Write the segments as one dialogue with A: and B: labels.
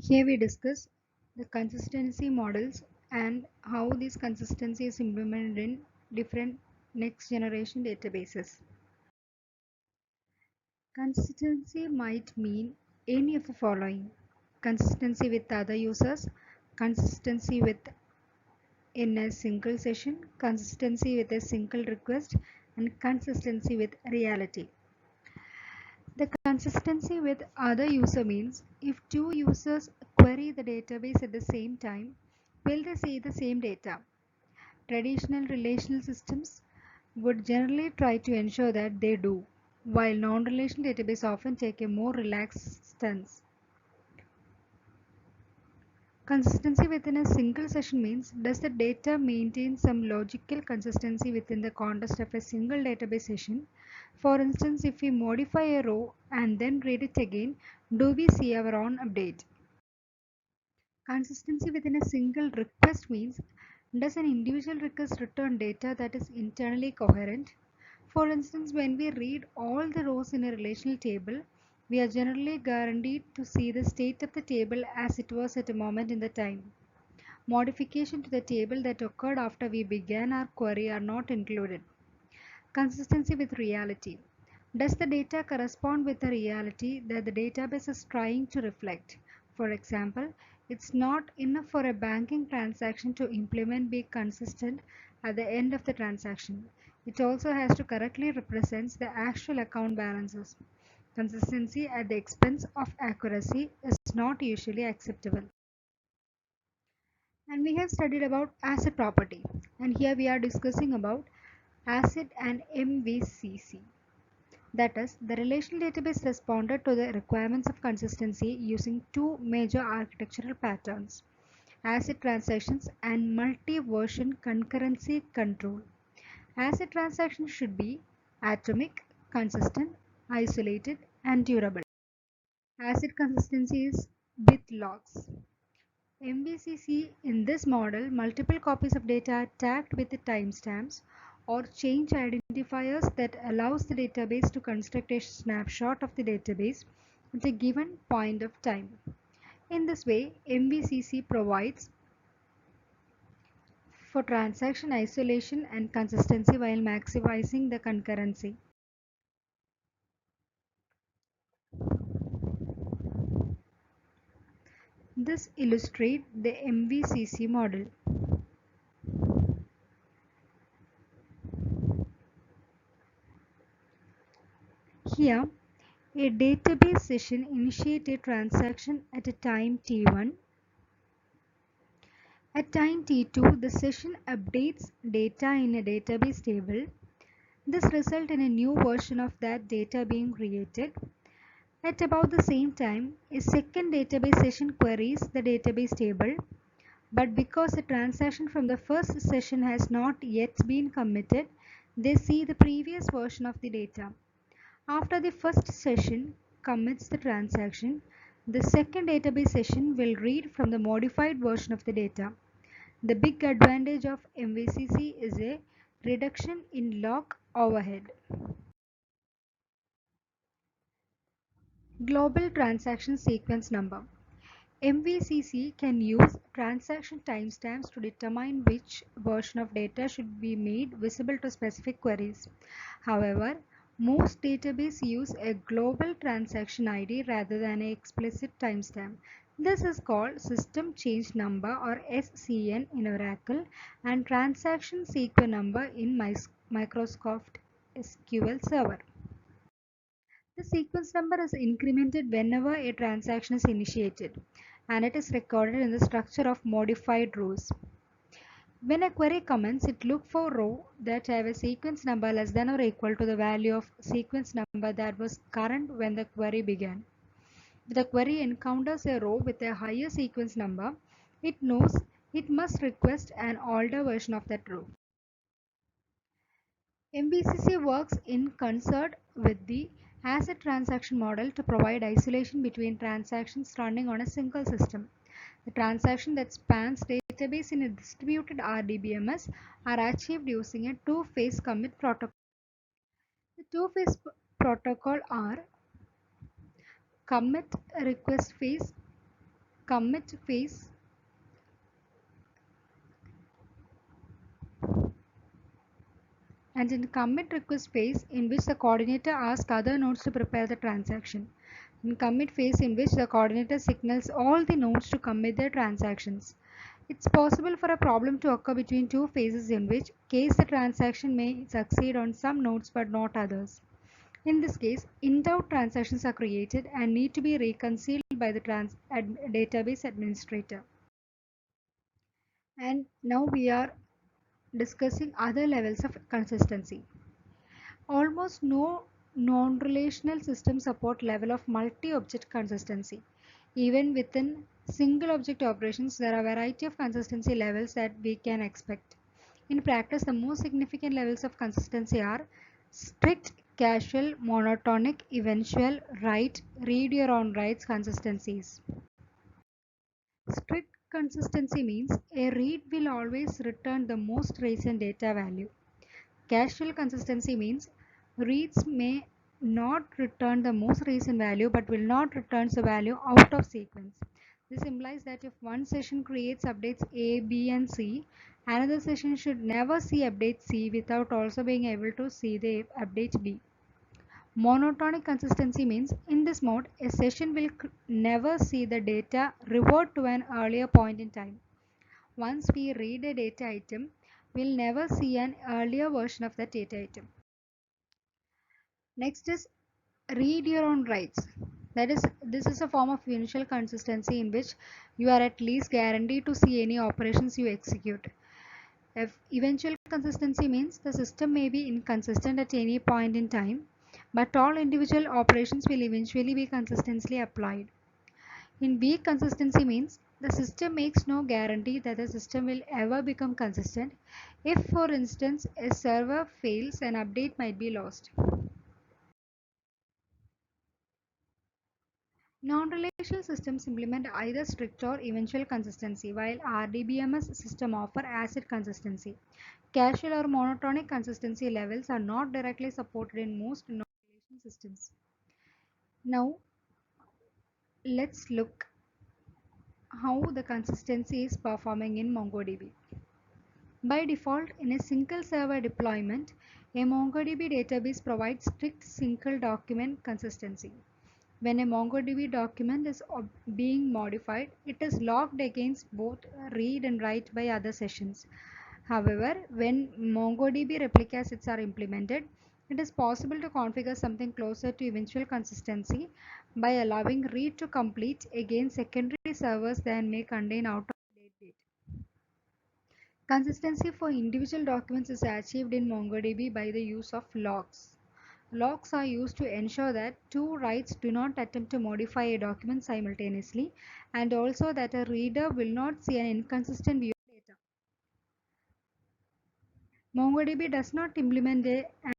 A: Here we discuss the consistency models and how this consistency is implemented in different next generation databases. Consistency might mean any of the following: consistency with other users, consistency with in a single session, consistency with a single request, and consistency with reality. The consistency with other user means if two users query the database at the same time, will they see the same data? Traditional relational systems would generally try to ensure that they do, while non-relational databases often take a more relaxed stance. Consistency within a single session means does the data maintain some logical consistency within the context of a single database session? For instance, if we modify a row and then read it again, do we see our own update? Consistency within a single request means does an individual request return data that is internally coherent? For instance, when we read all the rows in a relational table, we are generally guaranteed to see the state of the table as it was at a moment in the time. Modification to the table that occurred after we began our query are not included. Consistency with reality. Does the data correspond with the reality that the database is trying to reflect? For example, it's not enough for a banking transaction to implement be consistent at the end of the transaction. It also has to correctly represent the actual account balances. Consistency at the expense of accuracy is not usually acceptable. And we have studied about ACID property, and here we are discussing about ACID and MVCC. That is, the relational database responded to the requirements of consistency using two major architectural patterns: ACID transactions and multi-version concurrency control. ACID transactions should be atomic, consistent, isolated, and durable. ACID consistency is with logs. MVCC: in this model, multiple copies of data are tagged with the timestamps or change identifiers that allows the database to construct a snapshot of the database at a given point of time. In this way, MVCC provides for transaction isolation and consistency while maximizing the concurrency. This illustrates the MVCC model. Here, a database session initiates a transaction at a time t1. At time t2, the session updates data in a database table. This results in a new version of that data being created. At about the same time, a second database session queries the database table, but because a transaction from the first session has not yet been committed, they see the previous version of the data. After the first session commits the transaction, the second database session will read from the modified version of the data. The big advantage of MVCC is a reduction in log overhead. Global Transaction Sequence Number. MVCC can use transaction timestamps to determine which version of data should be made visible to specific queries. However, most databases use a global transaction ID rather than an explicit timestamp. This is called System Change Number or SCN in Oracle and Transaction Sequence Number in Microsoft SQL Server. The sequence number is incremented whenever a transaction is initiated, and it is recorded in the structure of modified rows. When a query commences, it looks for rows that have a sequence number less than or equal to the value of sequence number that was current when the query began. If the query encounters a row with a higher sequence number, it knows it must request an older version of that row. MVCC works in concert with the ACID transaction model to provide isolation between transactions running on a single system. The transactions that spans database in a distributed RDBMS are achieved using a two-phase commit protocol. The two-phase protocol are commit request phase commit phase and in commit request phase in which the coordinator asks other nodes to prepare the transaction. In commit phase in which the coordinator signals all the nodes to commit their transactions. It's possible for a problem to occur between two phases in which case the transaction may succeed on some nodes but not others. In this case, in-doubt transactions are created and need to be reconciled by the database administrator. And now we are discussing other levels of consistency. Almost no non-relational systems support level of multi-object consistency. Even within single object operations, there are a variety of consistency levels that we can expect. In practice, the most significant levels of consistency are strict, casual, monotonic, eventual, write, read your own writes consistencies. Strict consistency means a read will always return the most recent data value. Casual consistency means reads may not return the most recent value but will not return the value out of sequence. This implies that if one session creates updates A, B and C, another session should never see update C without also being able to see the update B. Monotonic consistency means in this mode, a session will never see the data revert to an earlier point in time. Once we read a data item, we'll never see an earlier version of that data item. Next is read your own writes. That is, this is a form of initial consistency in which you are at least guaranteed to see any operations you execute. If eventual consistency means the system may be inconsistent at any point in time, but all individual operations will eventually be consistently applied. In weak consistency means the system makes no guarantee that the system will ever become consistent. If, for instance, a server fails, an update might be lost. Non-relational systems implement either strict or eventual consistency, while RDBMS system offer ACID consistency. Casual or monotonic consistency levels are not directly supported in most non-relational systems. Now, let's look how the consistency is performing in MongoDB. By default, in a single server deployment, a MongoDB database provides strict single document consistency. When a MongoDB document is being modified, it is logged against both read and write by other sessions. However, when MongoDB replica sets are implemented, it is possible to configure something closer to eventual consistency by allowing read to complete against secondary servers that may contain out-of-date data. Consistency for individual documents is achieved in MongoDB by the use of logs. Logs are used to ensure that two writes do not attempt to modify a document simultaneously, and also that a reader will not see an inconsistent view of data. MongoDB does not implement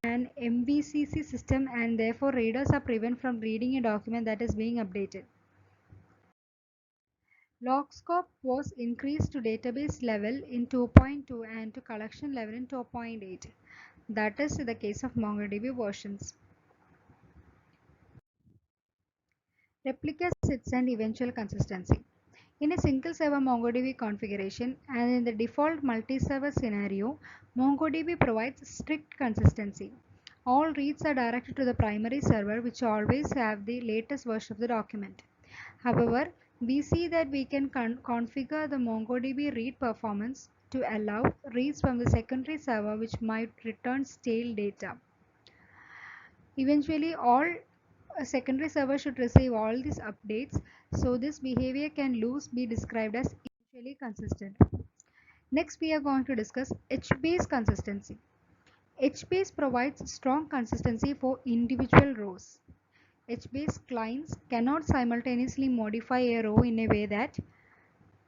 A: an MVCC system, and therefore readers are prevented from reading a document that is being updated. Log scope was increased to database level in 2.2 and to collection level in 2.8. That is the case of MongoDB versions. Replica sets and eventual consistency. In a single server MongoDB configuration and in the default multi-server scenario, MongoDB provides strict consistency. All reads are directed to the primary server, which always have the latest version of the document. However, we see that we can configure the MongoDB read performance to allow reads from the secondary server, which might return stale data. Eventually, all a secondary server should receive all these updates, so this behavior can loose be described as eventually consistent. Next, we are going to discuss HBase consistency. HBase provides strong consistency for individual rows. HBase clients cannot simultaneously modify a row in a way that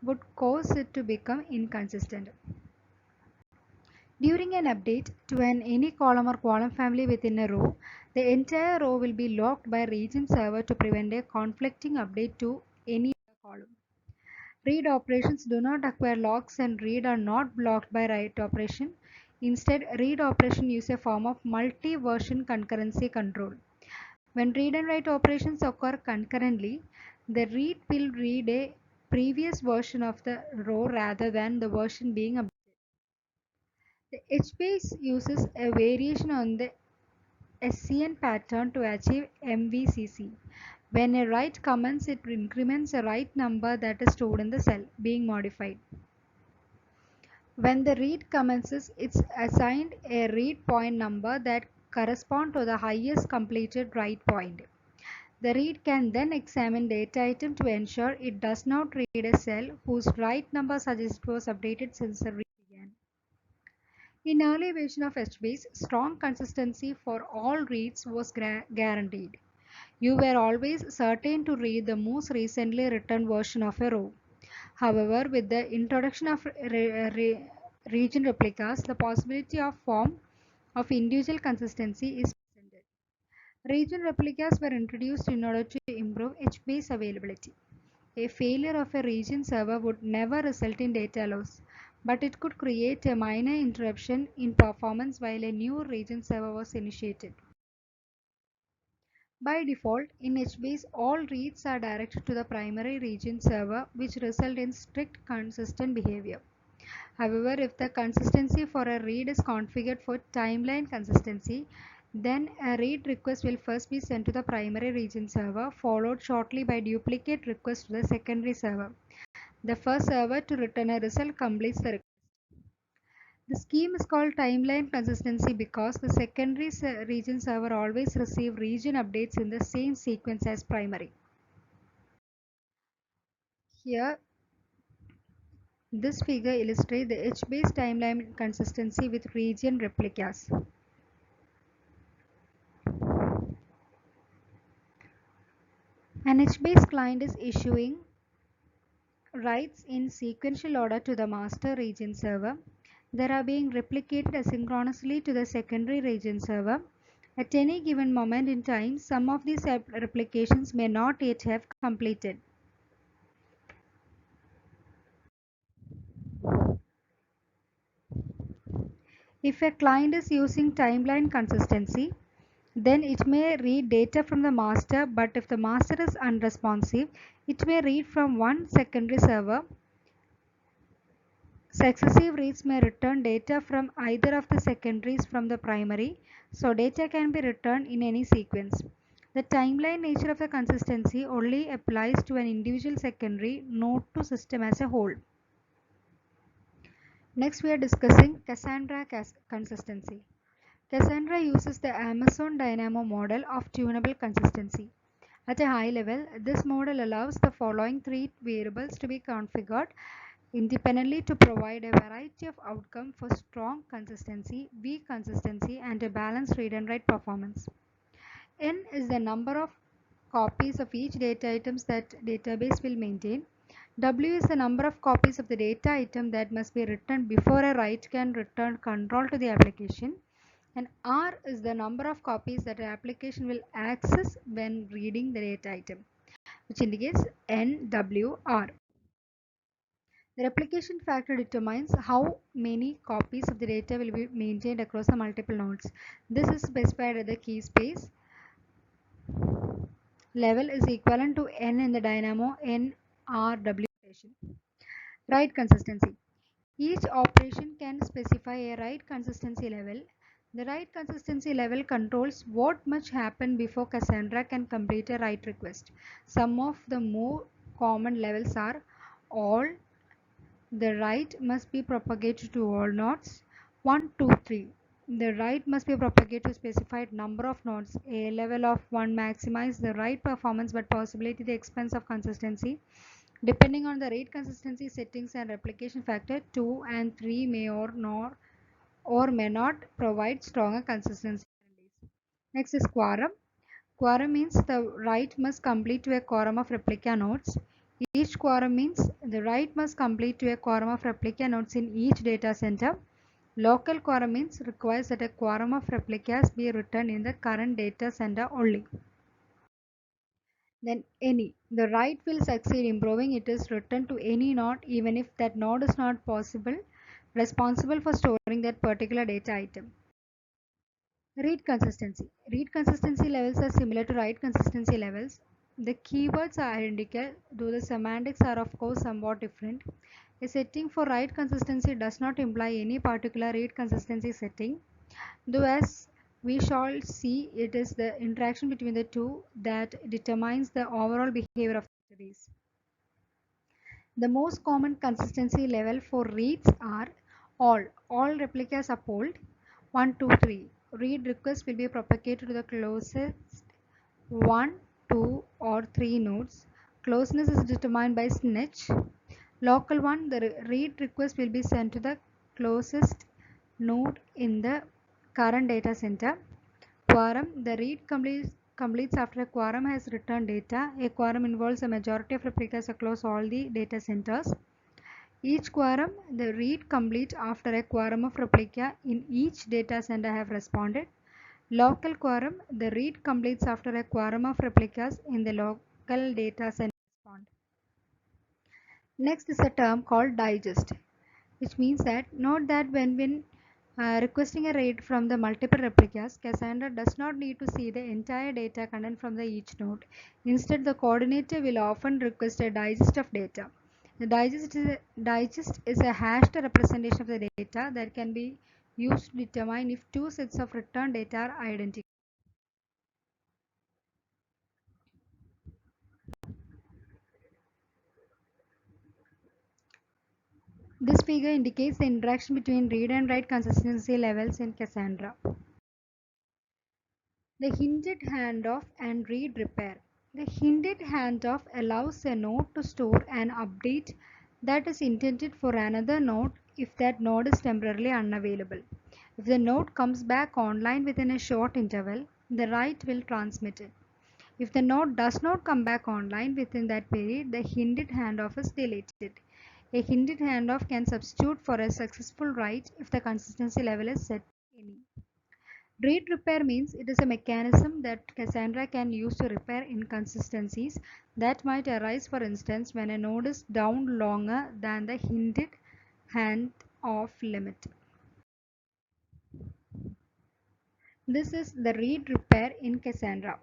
A: would cause it to become inconsistent. During an update to any column or column family within a row, the entire row will be locked by region server to prevent a conflicting update to any other column. Read operations do not acquire locks and read are not blocked by write operation. Instead, read operation use a form of multi-version concurrency control. When read and write operations occur concurrently, the read will read a previous version of the row rather than the version being updated. The HBase uses a variation on the SCN pattern to achieve MVCC. When a write commences, it increments a write number that is stored in the cell being modified. When the read commences, it's assigned a read point number that corresponds to the highest completed write point. The read can then examine data item to ensure it does not read a cell whose write number suggests it was updated since the read began. In early version of HBase, strong consistency for all reads was guaranteed. You were always certain to read the most recently written version of a row. However, with the introduction of region replicas, the possibility of form of individual consistency is presented. Region replicas were introduced in order to improve HBase availability. A failure of a region server would never result in data loss, but it could create a minor interruption in performance while a new region server was initiated. By default, in HBase, all reads are directed to the primary region server, which result in strict consistent behavior. However, if the consistency for a read is configured for timeline consistency, then a read request will first be sent to the primary region server, followed shortly by duplicate request to the secondary server. The first server to return a result completes the request. The scheme is called timeline consistency because the secondary region server always receives region updates in the same sequence as primary. Here, this figure illustrates the HBase timeline consistency with region replicas. An HBase client is issuing writes in sequential order to the master region server. They are being replicated asynchronously to the secondary region server. At any given moment in time, some of these replications may not yet have completed. If a client is using timeline consistency, then it may read data from the master, but if the master is unresponsive, it may read from one secondary server. Successive reads may return data from either of the secondaries from the primary, so data can be returned in any sequence. The timeline nature of the consistency only applies to an individual secondary, not to system as a whole. Next, we are discussing Cassandra consistency. Cassandra uses the Amazon Dynamo model of tunable consistency. At a high level, this model allows the following three variables to be configured independently to provide a variety of outcomes for strong consistency, weak consistency, and a balanced read and write performance. N is the number of copies of each data items that database will maintain. W is the number of copies of the data item that must be written before a write can return control to the application. And R is the number of copies that an application will access when reading the data item, which indicates NWR. The replication factor determines how many copies of the data will be maintained across the multiple nodes. This is specified at the key space level is equivalent to N in the Dynamo NRW notation. Write consistency. Each operation can specify a write consistency level. The write consistency level controls what much happen before Cassandra can complete a write request. Some of the more common levels are all. The write must be propagated to all nodes. 1, 2, 3. The write must be propagated to a specified number of nodes. A level of 1 maximizes the write performance but possibly at the expense of consistency. Depending on the rate consistency settings and replication factor, 2 and 3 may or may not provide stronger consistency. Next is quorum. Quorum means the write must complete to a quorum of replica nodes. Each quorum means the write must complete to a quorum of replica nodes in each data center. Local quorum means requires that a quorum of replicas be written in the current data center only. Then any. The write will succeed in proving it is written to any node even if that node is not responsible for storing that particular data item. Read consistency. Read consistency levels are similar to write consistency levels. The keywords are identical, though the semantics are of course somewhat different. A setting for write consistency does not imply any particular read consistency setting, though as we shall see, it is the interaction between the two that determines the overall behavior of the queries. The most common consistency level for reads are all. All replicas uphold 1, 2, 3. Read request will be propagated to the closest 1, 2 or 3 nodes. Closeness is determined by snitch. Local one, the read request will be sent to the closest node in the current data center. Quorum, the read completes after a quorum has returned data. A quorum involves a majority of replicas across all the data centers. Each quorum, the read completes after a quorum of replica in each data center have responded. Local quorum, the read completes after a quorum of replicas in the local data center respond. Next is a term called digest, which means that note that when requesting a read from the multiple replicas, Cassandra does not need to see the entire data content from the each node. Instead, the coordinator will often request a digest of data. The digest is a hashed representation of the data that can be used to determine if two sets of return data are identical. This figure indicates the interaction between read and write consistency levels in Cassandra. The hinted handoff and read repair. The hinted handoff allows a node to store an update that is intended for another node if that node is temporarily unavailable. If the node comes back online within a short interval, the write will transmit it. If the node does not come back online within that period, the hinted handoff is deleted. A hinted handoff can substitute for a successful write if the consistency level is set to any. Read repair means it is a mechanism that Cassandra can use to repair inconsistencies that might arise, for instance, when a node is down longer than the hinted handoff limit. This is the read repair in Cassandra.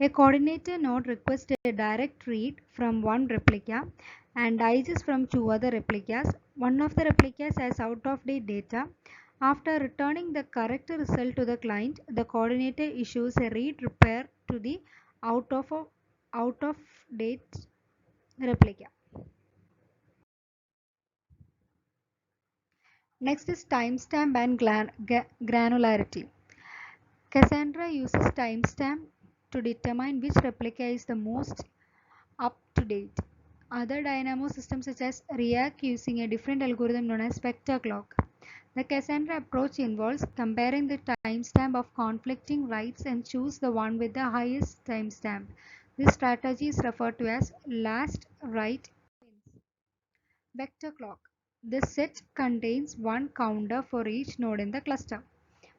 A: A coordinator node requests a direct read from one replica and digest from two other replicas. One of the replicas has out-of-date data. After returning the correct result to the client, the coordinator issues a read repair to the out-of-date replica. Next is timestamp and granularity. Cassandra uses timestamp to determine which replica is the most up to date. Other dynamo systems such as React using a different algorithm known as vector clock. The Cassandra approach involves comparing the timestamp of conflicting writes and choose the one with the highest timestamp. This strategy is referred to as last write wins. Vector clock. This set contains one counter for each node in the cluster.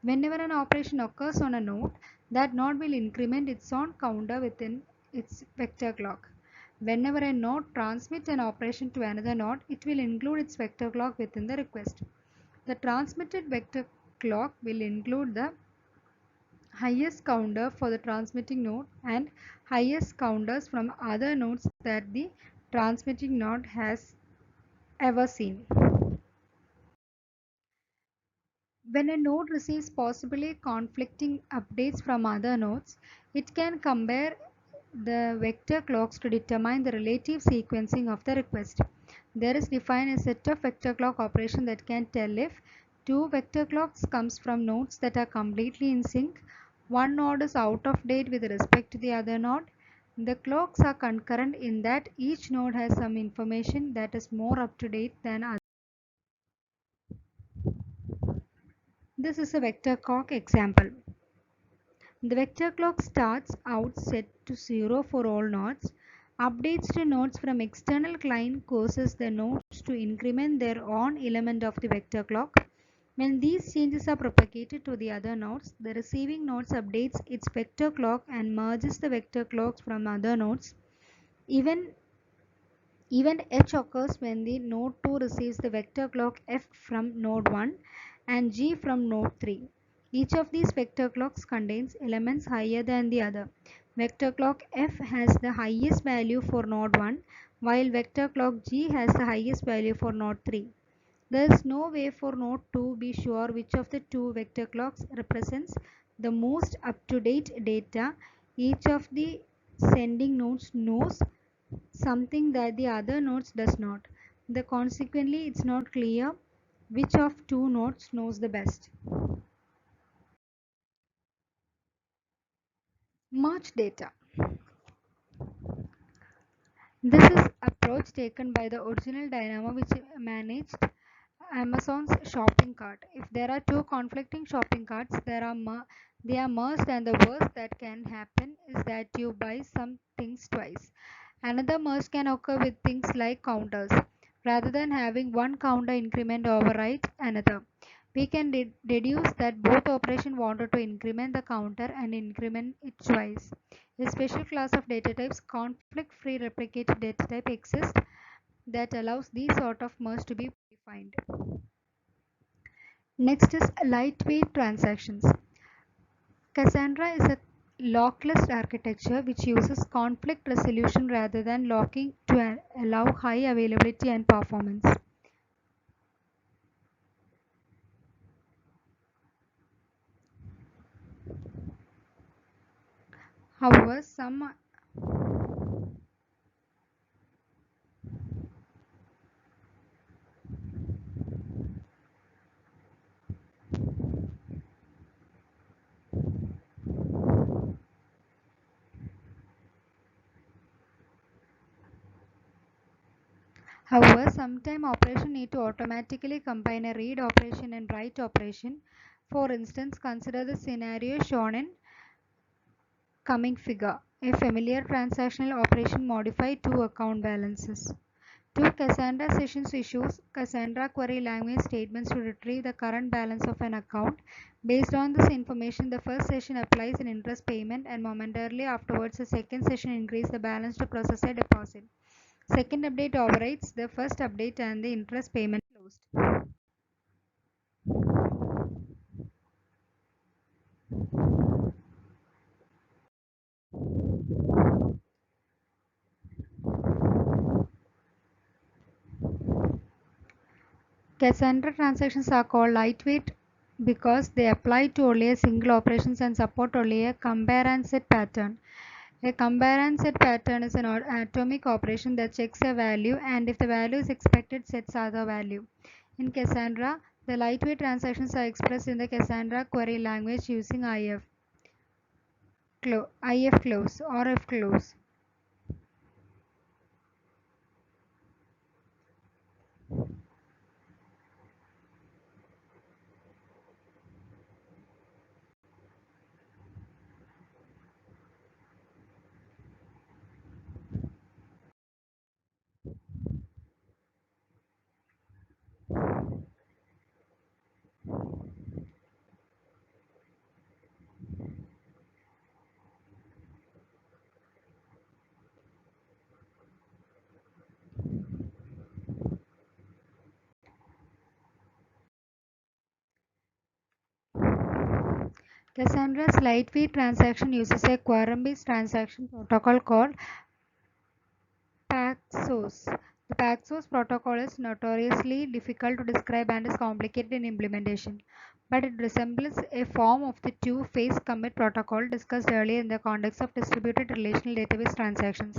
A: Whenever an operation occurs on a node, that node will increment its own counter within its vector clock. Whenever a node transmits an operation to another node, it will include its vector clock within the request. The transmitted vector clock will include the highest counter for the transmitting node and highest counters from other nodes that the transmitting node has ever seen. When a node receives possibly conflicting updates from other nodes, it can compare the vector clocks to determine the relative sequencing of the request. There is defined a set of vector clock operations that can tell if two vector clocks comes from nodes that are completely in sync, one node is out of date with respect to the other node. The clocks are concurrent in that each node has some information that is more up to date than others. This is a vector clock example. The vector clock starts out set to 0 for all nodes. Updates to nodes from external client causes the nodes to increment their own element of the vector clock. When these changes are propagated to the other nodes, the receiving nodes updates its vector clock and merges the vector clocks from other nodes. Event H occurs when the node 2 receives the vector clock F from node 1 and G from node 3. Each of these vector clocks contains elements higher than the other. Vector clock F has the highest value for node 1, while vector clock G has the highest value for node 3. There is no way for node 2 to be sure which of the two vector clocks represents the most up-to-date data. Each of the sending nodes knows something that the other nodes does not. Consequently, it's not clear which of two nodes knows the best. Merge data. This is approach taken by the original Dynamo which managed Amazon's shopping cart. If there are two conflicting shopping carts, they are merged, and the worst that can happen is that you buy some things twice. Another merge can occur with things like counters. Rather than having one counter increment override another, we can deduce that both operations wanted to increment the counter and increment it twice. A special class of data types, conflict-free replicated data type, exists that allows these sort of merge to be defined. Next is lightweight transactions. Cassandra is a lockless architecture which uses conflict resolution rather than locking to allow high availability and performance. However, sometime operations need to automatically combine a read operation and write operation. For instance, consider the scenario shown in coming figure. A familiar transactional operation modify two account balances. Two Cassandra sessions issues Cassandra query language statements to retrieve the current balance of an account. Based on this information, the first session applies an interest payment, and momentarily afterwards the second session increases the balance to process a deposit. Second update overrides the first update and the interest payment closed. Cassandra transactions are called lightweight because they apply to only a single operations and support only a compare and set pattern. A compare and set pattern is an atomic operation that checks a value, and if the value is expected, sets other value. In Cassandra, the lightweight transactions are expressed in the Cassandra query language using IF clause or F clause. Cassandra's lightweight transaction uses a quorum-based transaction protocol called Paxos. The Paxos protocol is notoriously difficult to describe and is complicated in implementation, but it resembles a form of the two-phase commit protocol discussed earlier in the context of distributed relational database transactions.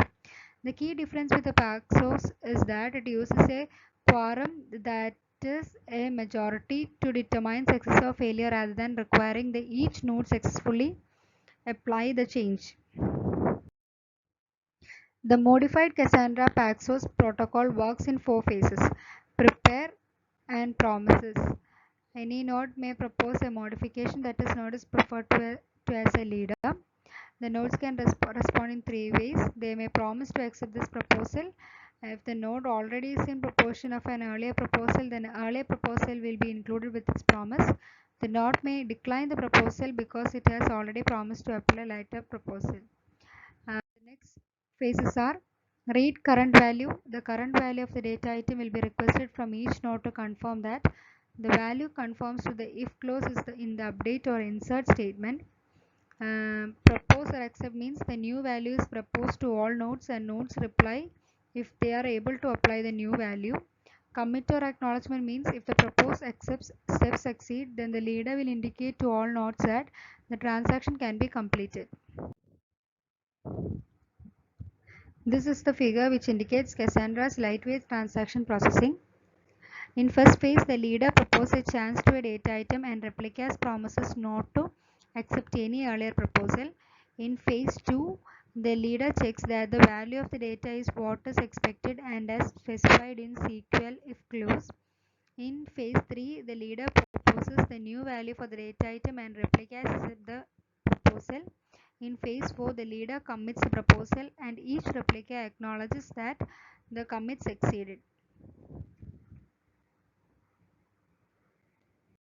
A: The key difference with the Paxos is that it uses a quorum that is a majority to determine success or failure rather than requiring each node successfully apply the change. The modified Cassandra Paxos protocol works in four phases: prepare and promises. Any node may propose a modification that is node is preferred to as a leader. The nodes can respond in three ways. They may promise to accept this proposal. If the node already is in proportion of an earlier proposal, then an earlier proposal will be included with its promise. The node may decline the proposal because it has already promised to apply a later proposal. The next phases are read current value. The current value of the data item will be requested from each node to confirm that The value conforms to the if clause in the update or insert statement. Propose or accept means the new value is proposed to all nodes and nodes reply if they are able to apply the new value. Commit or acknowledgement means if the proposed accepts steps succeed, then the leader will indicate to all nodes that the transaction can be completed. This is the figure which indicates Cassandra's lightweight transaction processing. In first phase, the leader proposes a chance to a data item and replicas promises not to accept any earlier proposal. In phase 2, the leader checks that the value of the data is what is expected and as specified in SQL if clause. In phase 3, the leader proposes the new value for the data item and replicas accept the proposal. In phase 4, the leader commits the proposal and each replica acknowledges that the commit succeeded.